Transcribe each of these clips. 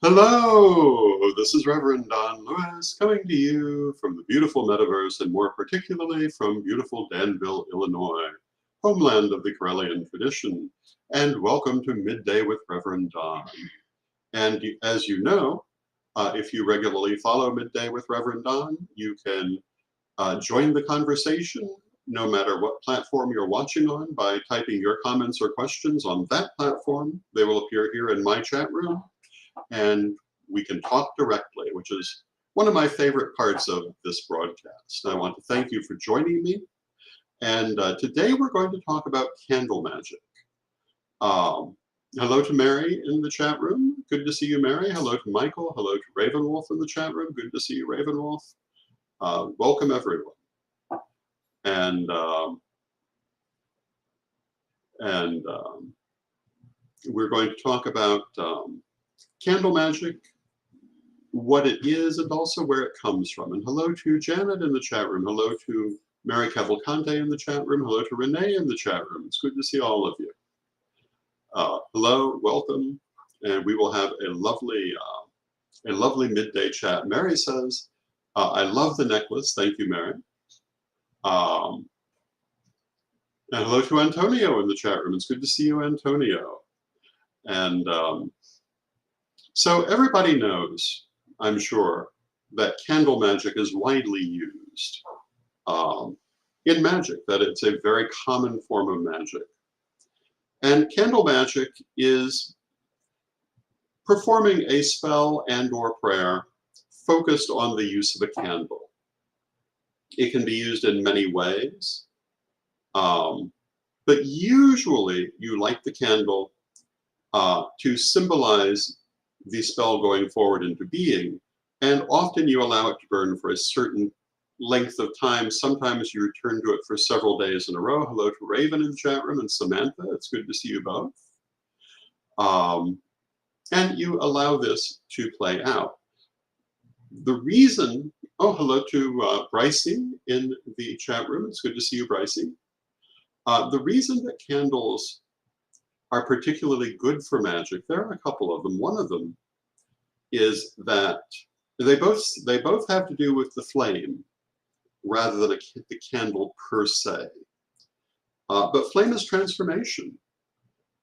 Hello, this is Reverend Don Lewis coming to you from the beautiful metaverse and more particularly from beautiful Danville, Illinois, homeland of the Corellian tradition. And welcome to Midday with Reverend Don. And as you know, if you regularly follow Midday with Reverend Don, you can join the conversation no matter what platform you're watching on by typing your comments or questions on that platform. They will appear here in my chat room and we can talk directly, which is one of my favorite parts of this broadcast. I want to thank you for joining me. And today we're going to talk about candle magic. Um, Hello to Mary in the chat room. Good to see you, Mary. Hello to Michael. Hello to Ravenwolf in the chat room. Good to see you, Ravenwolf. Welcome, everyone. And we're going to talk about candle magic, what it is, and also where it comes from. And hello to Janet in the chat room. Hello to Mary Cavalcante in the chat room. Hello to Renee in the chat room. It's good to see all of you. Hello, welcome, and we will have a lovely midday chat. Mary says, "I love the necklace." Thank you, Mary. And hello to Antonio in the chat room. It's good to see you, Antonio. And so everybody knows, I'm sure, that candle magic is widely used in magic, that it's a very common form of magic. And candle magic is performing a spell and or prayer focused on the use of a candle. It can be used in many ways, but usually you light the candle to symbolize the spell going forward into being, and often you allow it to burn for a certain length of time. Sometimes you return to it for several days in a row. Hello to Raven in the chat room and Samantha. It's good to see you both. And you allow this to play out. The reason, oh, hello to Brycey in the chat room. It's good to see you, Brycey. The reason that candles are particularly good for magic, there are a couple of them. One of them is that they both have to do with the flame rather than the candle per se. But flame is transformation,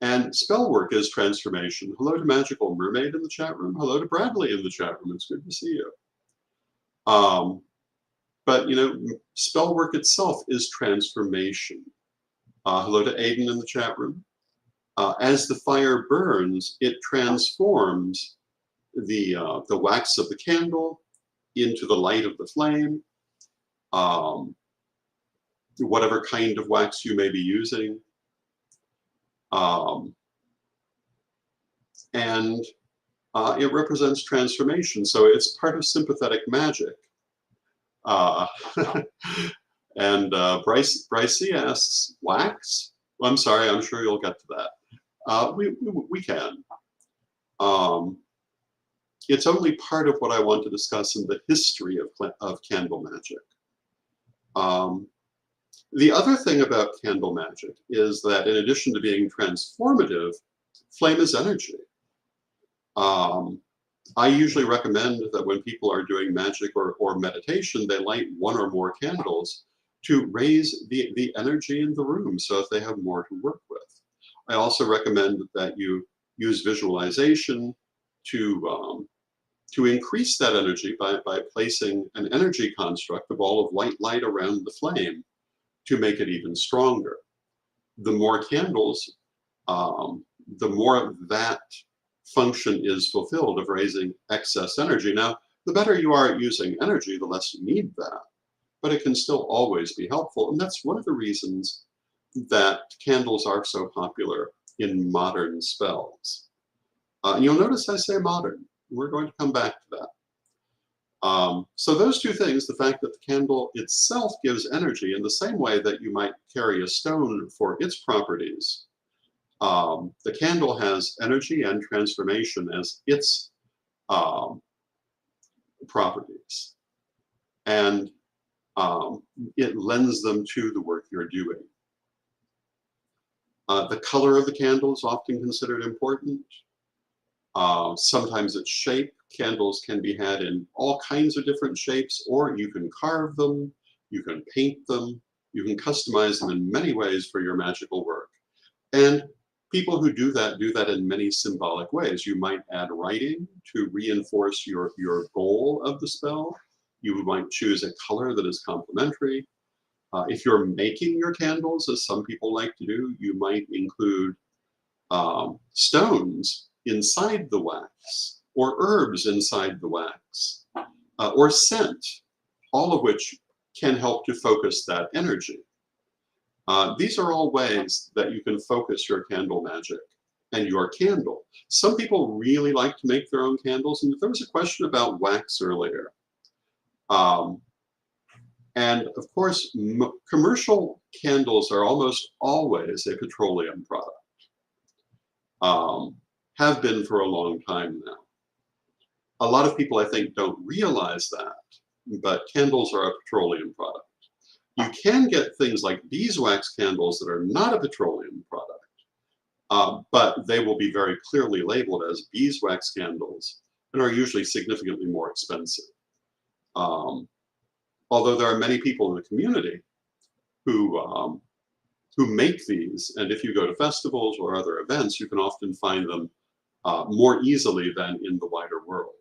and spell work is transformation. Hello to Magical Mermaid in the chat room. Hello to Bradley in the chat room. It's good to see you. But you know, spell work itself is transformation. Hello to Aiden in the chat room. As the fire burns, it transforms the wax of the candle into the light of the flame, whatever kind of wax you may be using. And it represents transformation. So it's part of sympathetic magic. And Brycey asks, wax? Well, I'm sorry, I'm sure you'll get to that. We can. It's only part of what I want to discuss in the history of candle magic. The other thing about candle magic is that in addition to being transformative, flame is energy. I usually recommend that when people are doing magic or meditation, they light one or more candles to raise the energy in the room so that they have more to work with. I also recommend that you use visualization to increase that energy by placing an energy construct, a ball of white light around the flame to make it even stronger. The more candles, the more that function is fulfilled of raising excess energy. Now, the better you are at using energy, the less you need that, but it can still always be helpful. And that's one of the reasons that candles are so popular in modern spells. You'll notice I say modern. We're going to come back to that. So those two things, the fact that the candle itself gives energy in the same way that you might carry a stone for its properties, the candle has energy and transformation as its properties. And it lends them to the work you're doing. The color of the candle is often considered important. Sometimes it's shape. Candles can be had in all kinds of different shapes, or you can carve them, you can paint them, you can customize them in many ways for your magical work. And people who do that in many symbolic ways. You might add writing to reinforce your goal of the spell. You might choose a color that is complementary. If you're making your candles, as some people like to do, you might include stones inside the wax, or herbs inside the wax, or scent, all of which can help to focus that energy. These are all ways that you can focus your candle magic and your candle. Some people really like to make their own candles, and there was a question about wax earlier. And of course, commercial candles are almost always a petroleum product. Have been for a long time now. A lot of people, I think, don't realize that, but candles are a petroleum product. You can get things like beeswax candles that are not a petroleum product, but they will be very clearly labeled as beeswax candles and are usually significantly more expensive. Although there are many people in the community who make these, and if you go to festivals or other events, you can often find them more easily than in the wider world.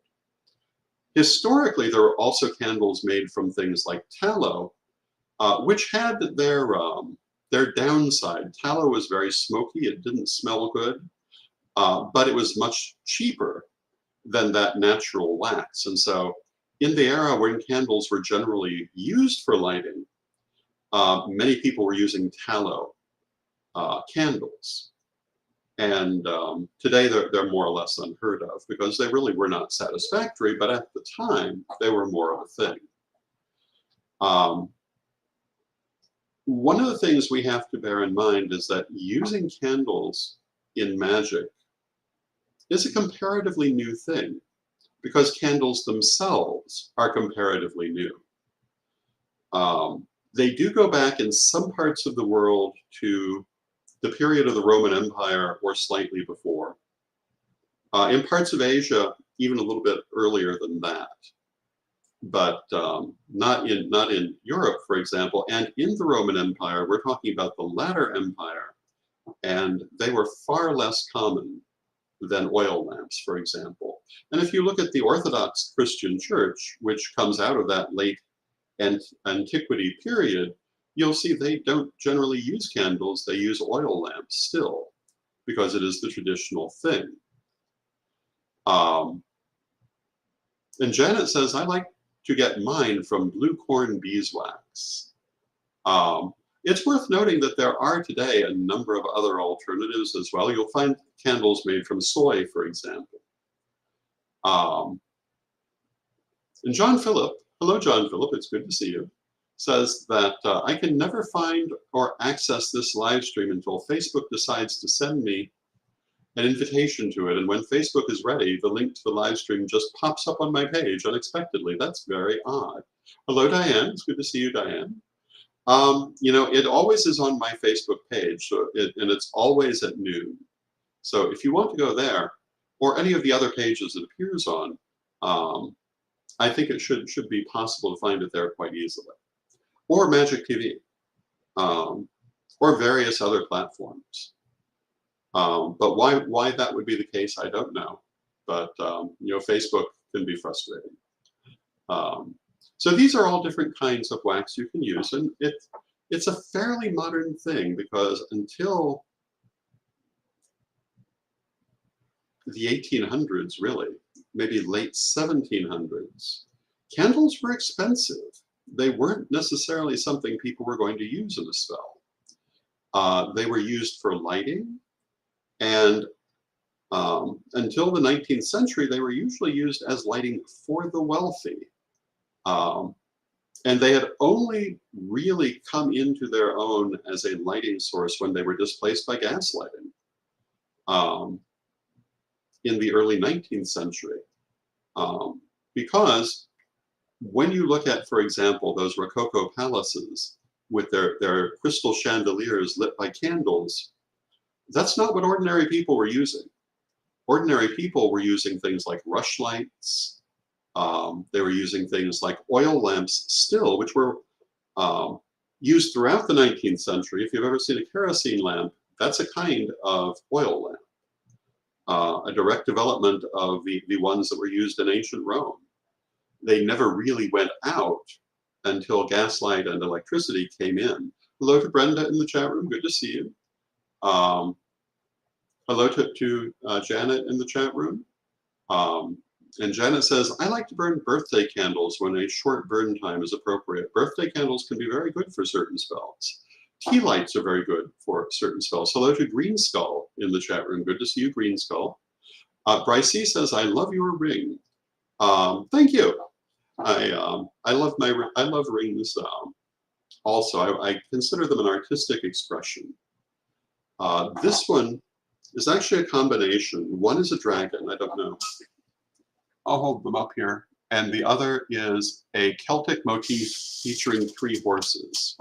Historically, there were also candles made from things like tallow, which had their downside. Tallow was very smoky, it didn't smell good, but it was much cheaper than that natural wax. And so in the era when candles were generally used for lighting, many people were using tallow candles. And today they're more or less unheard of because they really were not satisfactory, but at the time they were more of a thing. One of the things we have to bear in mind is that using candles in magic is a comparatively new thing because candles themselves are comparatively new. They do go back in some parts of the world to the period of the Roman Empire or slightly before. In parts of Asia, even a little bit earlier than that. But not in Europe, for example, and in the Roman Empire, we're talking about the latter empire, and they were far less common than oil lamps, for example. And if you look at the Orthodox Christian Church, which comes out of that late antiquity period, you'll see they don't generally use candles, they use oil lamps still, because it is the traditional thing. And Janet says, I like to get mine from blue corn beeswax. It's worth noting that there are today a number of other alternatives as well. You'll find candles made from soy, for example. And John Phillip, hello John Phillip, it's good to see you, says that I can never find or access this live stream until Facebook decides to send me an invitation to it. And when Facebook is ready, the link to the live stream just pops up on my page unexpectedly. That's very odd. Hello, Diane. It's good to see you, Diane. You know, it always is on my Facebook page, and it's always at noon. So if you want to go there, or any of the other pages it appears on, I think it should be possible to find it there quite easily. Or Magic TV, or various other platforms. But why that would be the case, I don't know. But you know, Facebook can be frustrating. So these are all different kinds of wax you can use, and it's a fairly modern thing because until the 1800s, really, maybe late 1700s, candles were expensive. They weren't necessarily something people were going to use in a spell. They were used for lighting. And until the 19th century, they were usually used as lighting for the wealthy. And they had only really come into their own as a lighting source when they were displaced by gas lighting in the early 19th century. Because when you look at, for example, those Rococo palaces with their crystal chandeliers lit by candles, that's not what ordinary people were using. ordinary people were using things like rushlights. They were using things like oil lamps still, which were used throughout the 19th century. If you've ever seen a kerosene lamp, that's a kind of oil lamp, a direct development of the ones that were used in ancient Rome. They never really went out until gaslight and electricity came in. Hello to Brenda in the chat room. Good to see you. Hello to Janet in the chat room. And Janet says, I like to burn birthday candles when a short burn time is appropriate. Birthday candles can be very good for certain spells. Tea lights are very good for certain spells. Hello to Green Skull in the chat room. Good to see you, Green Skull. Bryce C says, I love your ring. Thank you. I love rings. Also, I consider them an artistic expression. This one is actually a combination. One is a dragon. I don't know. I'll hold them up here. And the other is a Celtic motif featuring 3 horses.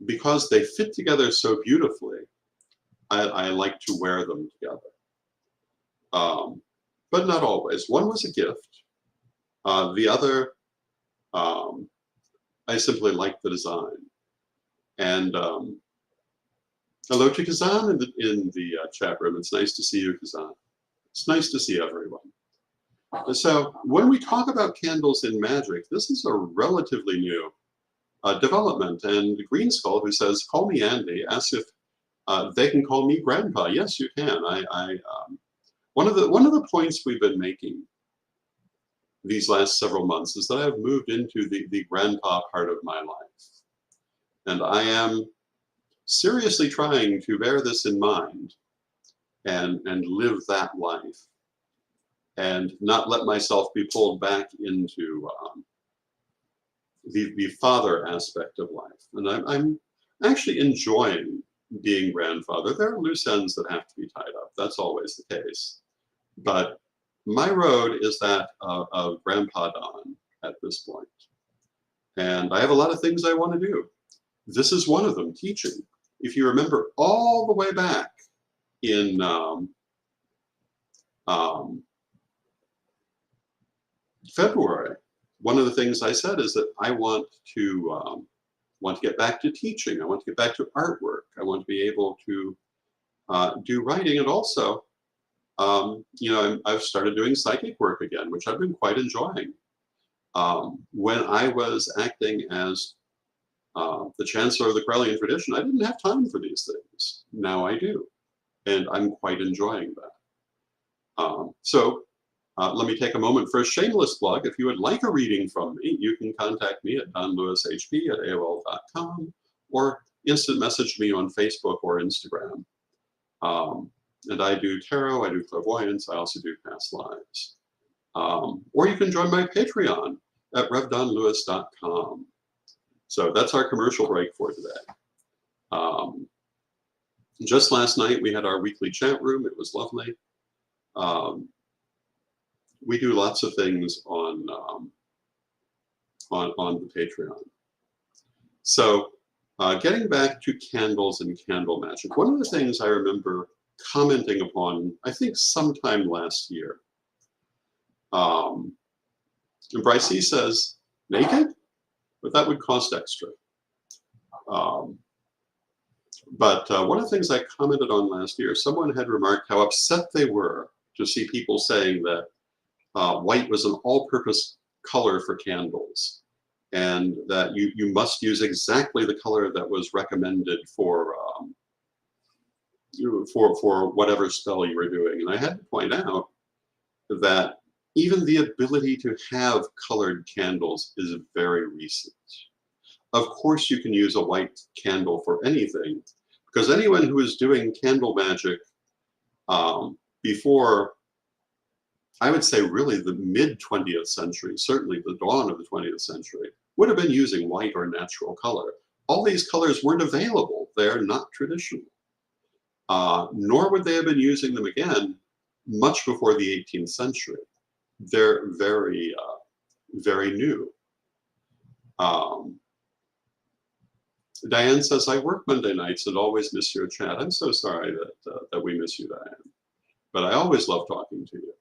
Because they fit together so beautifully, I like to wear them together. But not always. One was a gift. The other, I simply like the design. And hello to Kazan in the chat room. It's nice to see you, Kazan. It's nice to see everyone. So when we talk about candles in magic, this is a relatively new development. And Green Skull, who says, call me Andy, asks if they can call me Grandpa. Yes, you can. One of the points we've been making these last several months is that I've moved into the grandpa part of my life. And I am seriously trying to bear this in mind and live that life and not let myself be pulled back into the father aspect of life. And I'm actually enjoying being grandfather. There are loose ends that have to be tied up. That's always the case. But my road is that of Grandpa Don at this point. And I have a lot of things I want to do. This is one of them, teaching. If you remember all the way back in February, one of the things I said is that I want to get back to teaching. I want to get back to artwork. I want to be able to do writing. And also, I've started doing psychic work again, which I've been quite enjoying. When I was acting as the Chancellor of the Corellian tradition, I didn't have time for these things. Now I do. And I'm quite enjoying that. So let me take a moment for a shameless plug. If you would like a reading from me, you can contact me at donlewishp@aol.com or instant message me on Facebook or Instagram. And I do tarot, I do clairvoyance, I also do past lives. Or you can join my Patreon at revdonlewis.com. So that's our commercial break for today. Just last night we had our weekly chat room. It was lovely. We do lots of things on the Patreon. So getting back to candles and candle magic, one of the things I remember commenting upon, I think sometime last year, and Bryce C says, naked? But that would cost extra. But one of the things I commented on last year, someone had remarked how upset they were to see people saying that white was an all-purpose color for candles, and that you must use exactly the color that was recommended for whatever spell you were doing. And I had to point out that even the ability to have colored candles is very recent. Of course, you can use a white candle for anything, because anyone who was doing candle magic before, I would say really the mid-20th century, certainly the dawn of the 20th century, would have been using white or natural color. All these colors weren't available. They're not traditional. Nor would they have been using them again much before the 18th century. They're very, very new. Diane says, I work Monday nights and always miss your chat. I'm so sorry that we miss you, Diane. But I always love talking to you.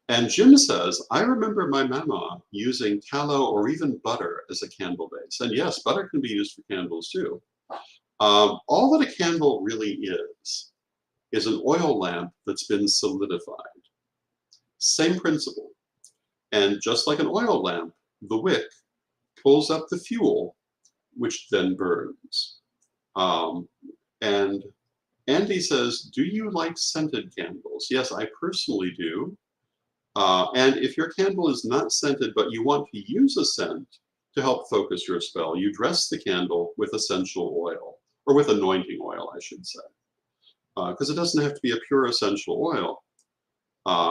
And Jim says, I remember my mama using tallow or even butter as a candle base. And yes, butter can be used for candles too. All that a candle really is an oil lamp that's been solidified. Same principle. And just like an oil lamp, the wick pulls up the fuel, which then burns. And Andy says, do you like scented candles? Yes, I personally do. And if your candle is not scented, but you want to use a scent to help focus your spell, you dress the candle with essential oil, or with anointing oil, I should say. Because it doesn't have to be a pure essential oil.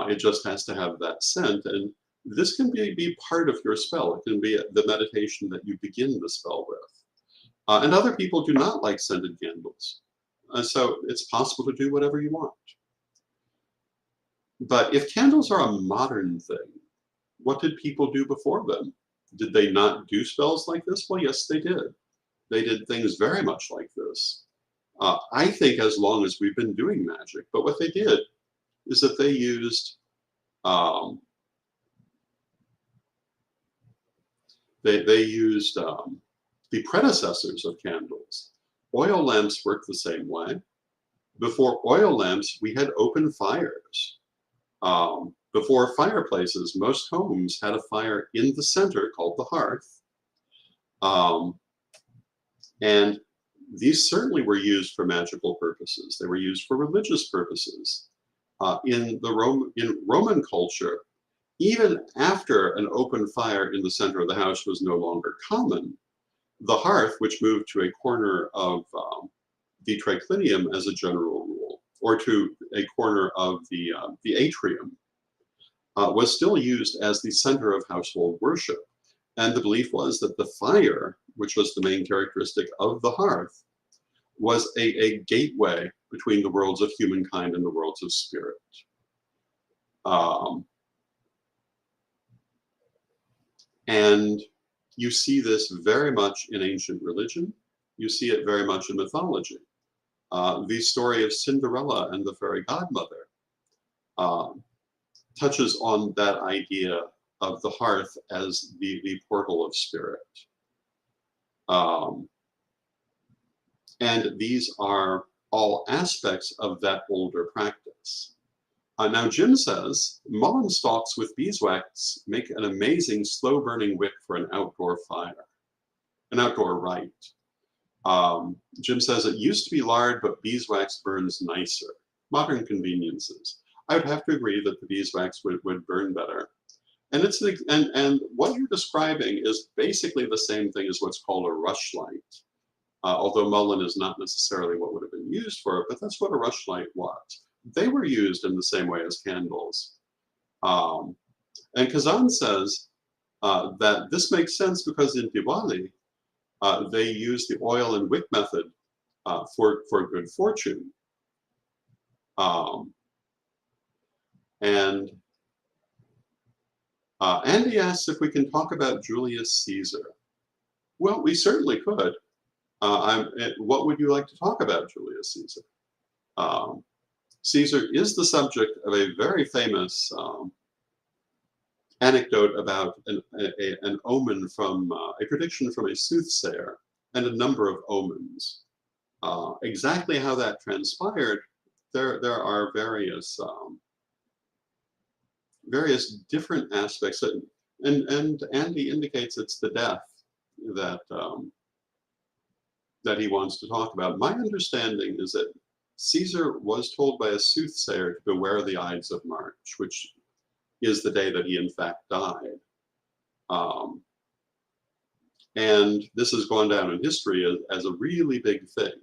It just has to have that scent. And this can be part of your spell. It can be the meditation that you begin the spell with. And other people do not like scented candles. So it's possible to do whatever you want. But if candles are a modern thing, what did people do before them? Did they not do spells like this? Well, yes, they did. They did things very much like this. I think as long as we've been doing magic. But what they did is that they used the predecessors of candles. Oil lamps work the same way. Before oil lamps, we had open fires. Before fireplaces, most homes had a fire in the center called the hearth. And these certainly were used for magical purposes. They were used for religious purposes. In Roman culture, even after an open fire in the center of the house was no longer common, the hearth, which moved to a corner of the triclinium as a general rule, or to a corner of the atrium, was still used as the center of household worship. And the belief was that the fire, which was the main characteristic of the hearth, was a gateway between the worlds of humankind and the worlds of spirit. And you see this very much in ancient religion. You see it very much in mythology. The story of Cinderella and the fairy godmother touches on that idea of the hearth as the portal of spirit. And these are all aspects of that older practice. Now, Jim says, mullein stalks with beeswax make an amazing slow-burning wick for an outdoor fire, an outdoor rite. Jim says, it used to be lard, but beeswax burns nicer. Modern conveniences. I would have to agree that the beeswax would burn better. And and what you're describing is basically the same thing as what's called a rushlight. Although mullein is not necessarily what would have been used for it, but that's what a rushlight was. They were used in the same way as candles. And Kazan says that this makes sense because in Diwali, they use the oil and wick method for good fortune. And Andy asks if we can talk about Julius Caesar. Well, we certainly could. What would you like to talk about, Julius Caesar? Caesar is the subject of a very famous anecdote about an omen from a prediction from a soothsayer and a number of omens. Exactly how that transpired, there are various different aspects, and Andy indicates it's the death that that he wants to talk about. My understanding is that Caesar was told by a soothsayer to beware the Ides of March, which is the day that he in fact died. And this has gone down in history as a really big thing.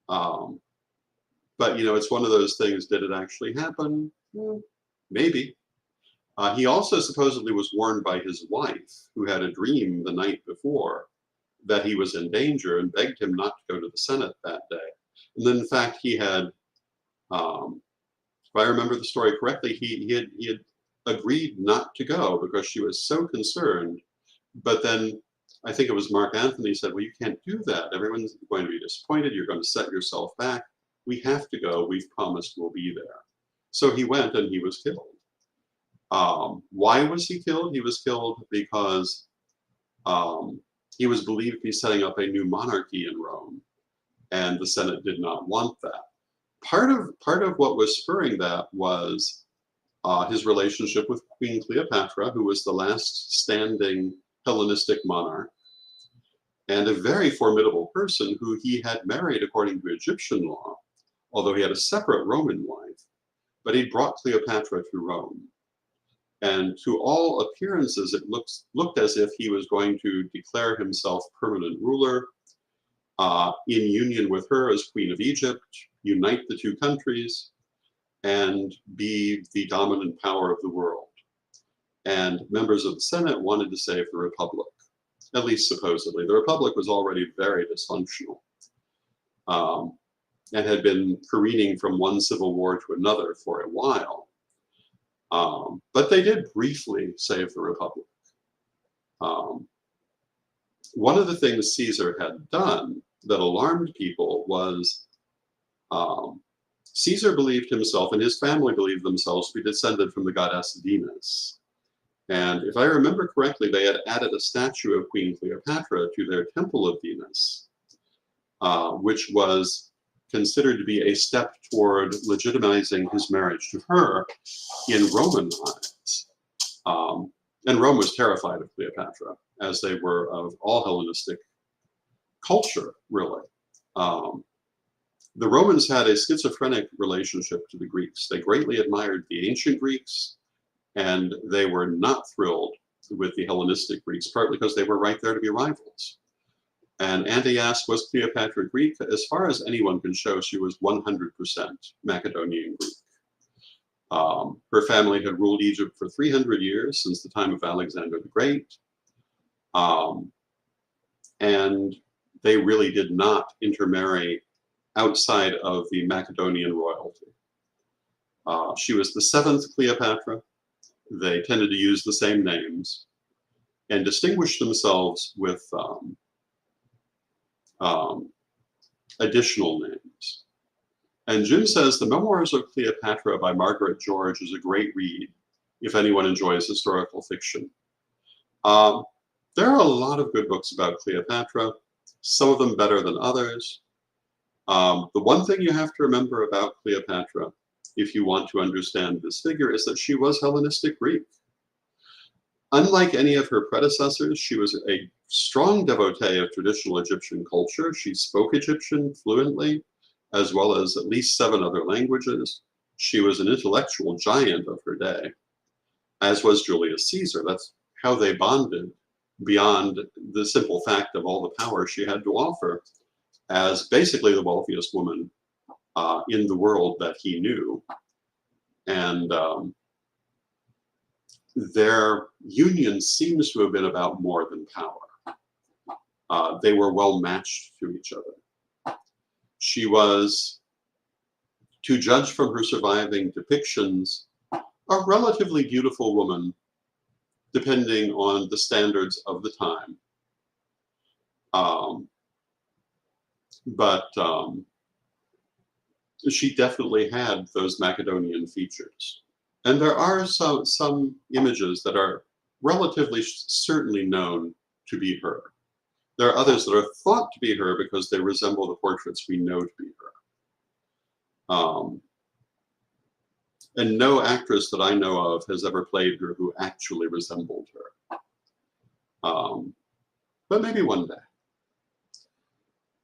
But you know, it's one of those things, did it actually happen? Well, maybe. He also supposedly was warned by his wife, who had a dream the night before that he was in danger and begged him not to go to the Senate that day. And then in fact, he had, if I remember the story correctly, he had agreed not to go because she was so concerned. But then I think it was Mark Anthony said, well, you can't do that. Everyone's going to be disappointed. You're going to set yourself back. We have to go. We've promised we'll be there. So he went and he was killed. Why was he killed? He was killed because he was believed to be setting up a new monarchy in Rome, and the Senate did not want that. Part of what was spurring that was his relationship with Queen Cleopatra, who was the last standing Hellenistic monarch, and a very formidable person who he had married according to Egyptian law, although he had a separate Roman wife, but he brought Cleopatra to Rome. And to all appearances, it looked as if he was going to declare himself permanent ruler in union with her as Queen of Egypt, unite the two countries, and be the dominant power of the world. And members of the Senate wanted to save the Republic, at least supposedly. The Republic was already very dysfunctional and had been careening from one civil war to another for a while. But they did briefly save the Republic. One of the things Caesar had done that alarmed people was Caesar believed himself, and his family believed themselves to be descended from the goddess Venus. And if I remember correctly, they had added a statue of Queen Cleopatra to their temple of Venus, which was considered to be a step toward legitimizing his marriage to her in Roman eyes. And Rome was terrified of Cleopatra, as they were of all Hellenistic culture, really. The Romans had a schizophrenic relationship to the Greeks. They greatly admired the ancient Greeks, and they were not thrilled with the Hellenistic Greeks, partly because they were right there to be rivals. And Andy asked, was Cleopatra Greek? As far as anyone can show, she was 100% Macedonian Greek. Her family had ruled Egypt for 300 years, since the time of Alexander the Great. And they really did not intermarry outside of the Macedonian royalty. She was the seventh Cleopatra. They tended to use the same names and distinguished themselves with additional names. And Jim says the Memoirs of Cleopatra by Margaret George is a great read if anyone enjoys historical fiction. There are a lot of good books about Cleopatra, some of them better than others. The one thing you have to remember about Cleopatra, if you want to understand this figure, is that she was Hellenistic Greek. Unlike any of her predecessors, she was a strong devotee of traditional Egyptian culture. She spoke Egyptian fluently, as well as at least 7 other languages. She was an intellectual giant of her day, as was Julius Caesar. That's how they bonded, beyond the simple fact of all the power she had to offer, as basically the wealthiest woman in the world that he knew. And their union seems to have been about more than power. They were well matched to each other. She was, to judge from her surviving depictions, a relatively beautiful woman, depending on the standards of the time. But she definitely had those Macedonian features. And there are some images that are relatively certainly known to be her. There are others that are thought to be her because they resemble the portraits we know to be her. And no actress that I know of has ever played her who actually resembled her. But maybe one day.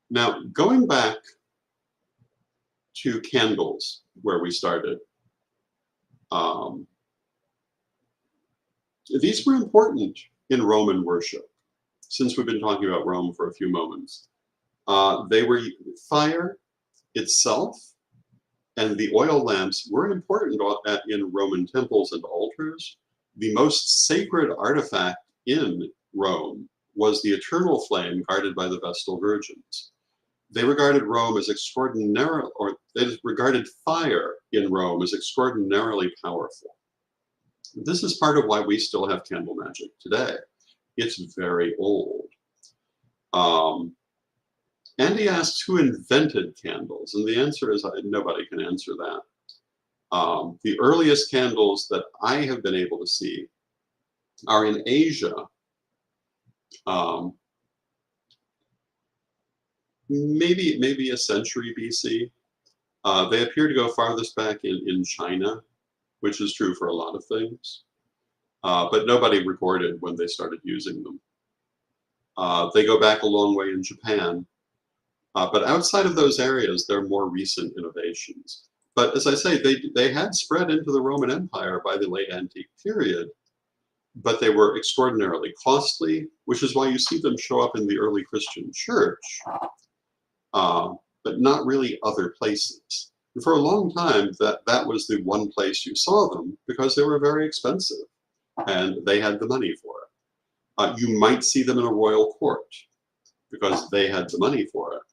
Now, going back to candles, where we started, these were important in Roman worship, since we've been talking about Rome for a few moments. They were fire itself, and the oil lamps were important in Roman temples and altars. The most sacred artifact in Rome was the eternal flame guarded by the Vestal Virgins. They regarded Rome as extraordinarily, or they regarded fire in Rome as extraordinarily powerful. This is part of why we still have candle magic today. It's very old. Um, Andy asks who invented candles, and the answer is nobody can answer that. The earliest candles that I have been able to see are in Asia, um, maybe a century BC. They appear to go farthest back in China, which is true for a lot of things, but nobody recorded when they started using them. They go back a long way in Japan, but outside of those areas, they're more recent innovations. But as I say, they had spread into the Roman Empire by the late antique period, but they were extraordinarily costly, which is why you see them show up in the early Christian church, but not really other places. And for a long time, that was the one place you saw them because they were very expensive and they had the money for it. You might see them in a royal court because they had the money for it.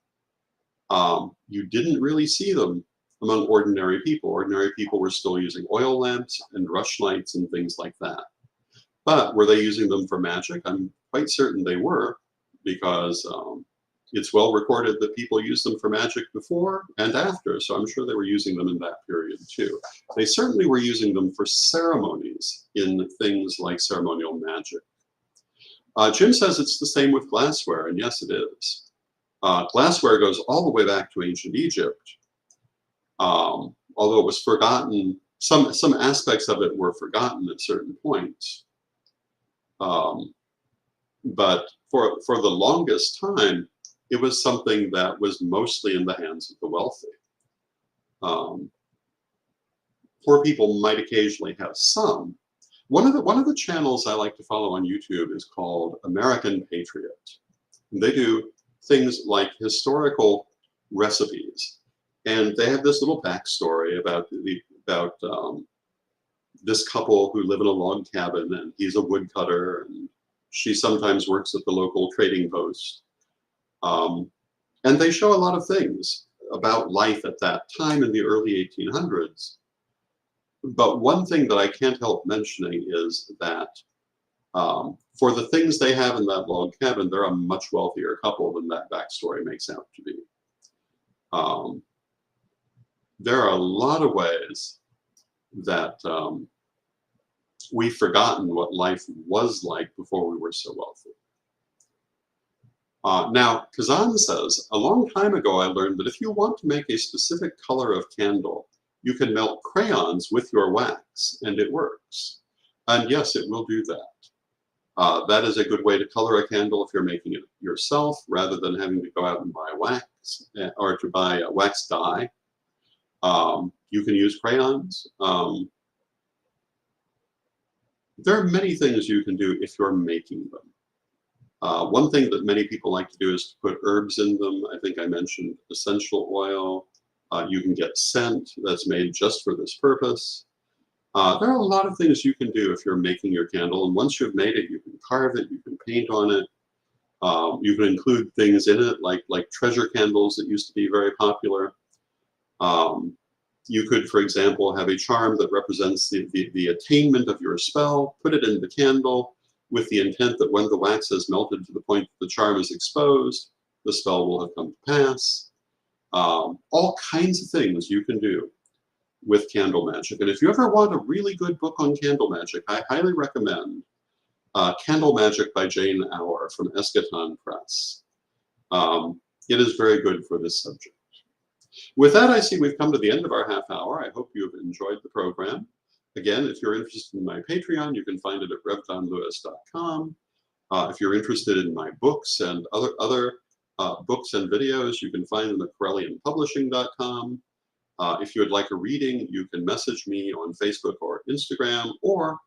You didn't really see them among ordinary people. Ordinary people were still using oil lamps and rushlights and things like that. But were they using them for magic? I'm quite certain they were, because it's well recorded that people used them for magic before and after, so I'm sure they were using them in that period too. They certainly were using them for ceremonies in things like ceremonial magic. Jim says it's the same with glassware, and yes, it is. Glassware goes all the way back to ancient Egypt, although it was forgotten. Some aspects of it were forgotten at certain points. But for the longest time, it was something that was mostly in the hands of the wealthy. Poor people might occasionally have some. One of the channels I like to follow on YouTube is called American Patriot. And they do things like historical recipes, and they have this little backstory about this couple who live in a log cabin, and he's a woodcutter, and she sometimes works at the local trading post. And they show a lot of things about life at that time in the early 1800s. But one thing that I can't help mentioning is that for the things they have in that log cabin, they're a much wealthier couple than that backstory makes out to be. There are a lot of ways that we've forgotten what life was like before we were so wealthy. Now, Kazan says, a long time ago I learned that if you want to make a specific color of candle, you can melt crayons with your wax, and it works. And yes, it will do that. That is a good way to color a candle if you're making it yourself, rather than having to go out and buy wax or to buy a wax dye. You can use crayons. There are many things you can do if you're making them. One thing that many people like to do is to put herbs in them. I think I mentioned essential oil. You can get scent that's made just for this purpose. There are a lot of things you can do if you're making your candle, and once you've made it, you can carve it, you can paint on it. You can include things in it like treasure candles that used to be very popular. You could, for example, have a charm that represents the attainment of your spell, put it in the candle with the intent that when the wax has melted to the point that the charm is exposed, the spell will have come to pass. All kinds of things you can do with candle magic. And if you ever want a really good book on candle magic, I highly recommend Candle Magic by Jane Auer from Eschaton Press. It is very good for this subject. With that, I see we've come to the end of our half hour. I hope you've enjoyed the program. Again, if you're interested in my Patreon, you can find it at revdonlewis.com. If you're interested in my books and other books and videos, you can find them at corellianpublishing.com. If you would like a reading, you can message me on Facebook or Instagram, or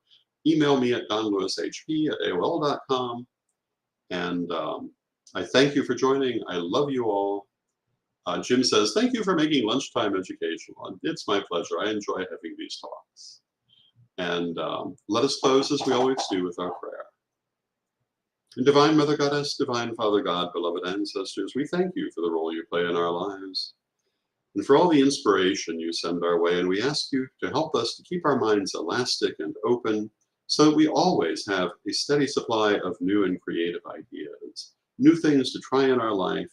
email me at donlewishp@aol.com. And I thank you for joining. I love you all. Jim says, thank you for making lunchtime educational. It's my pleasure. I enjoy having these talks. And let us close, as we always do, with our prayer. Divine Mother Goddess, Divine Father God, beloved ancestors, we thank you for the role you play in our lives, and for all the inspiration you send our way, and we ask you to help us to keep our minds elastic and open, so that we always have a steady supply of new and creative ideas, new things to try in our life,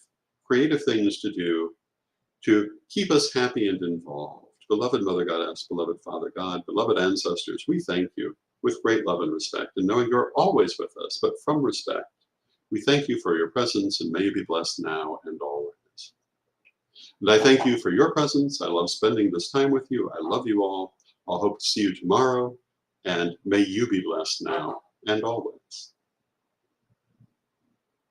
creative things to do, to keep us happy and involved. Beloved Mother Goddess, beloved Father God, beloved ancestors, we thank you with great love and respect, and knowing you're always with us, but from respect, we thank you for your presence, and may you be blessed now and always. And I thank you for your presence. I love spending this time with you. I love you all. I'll hope to see you tomorrow, and may you be blessed now and always.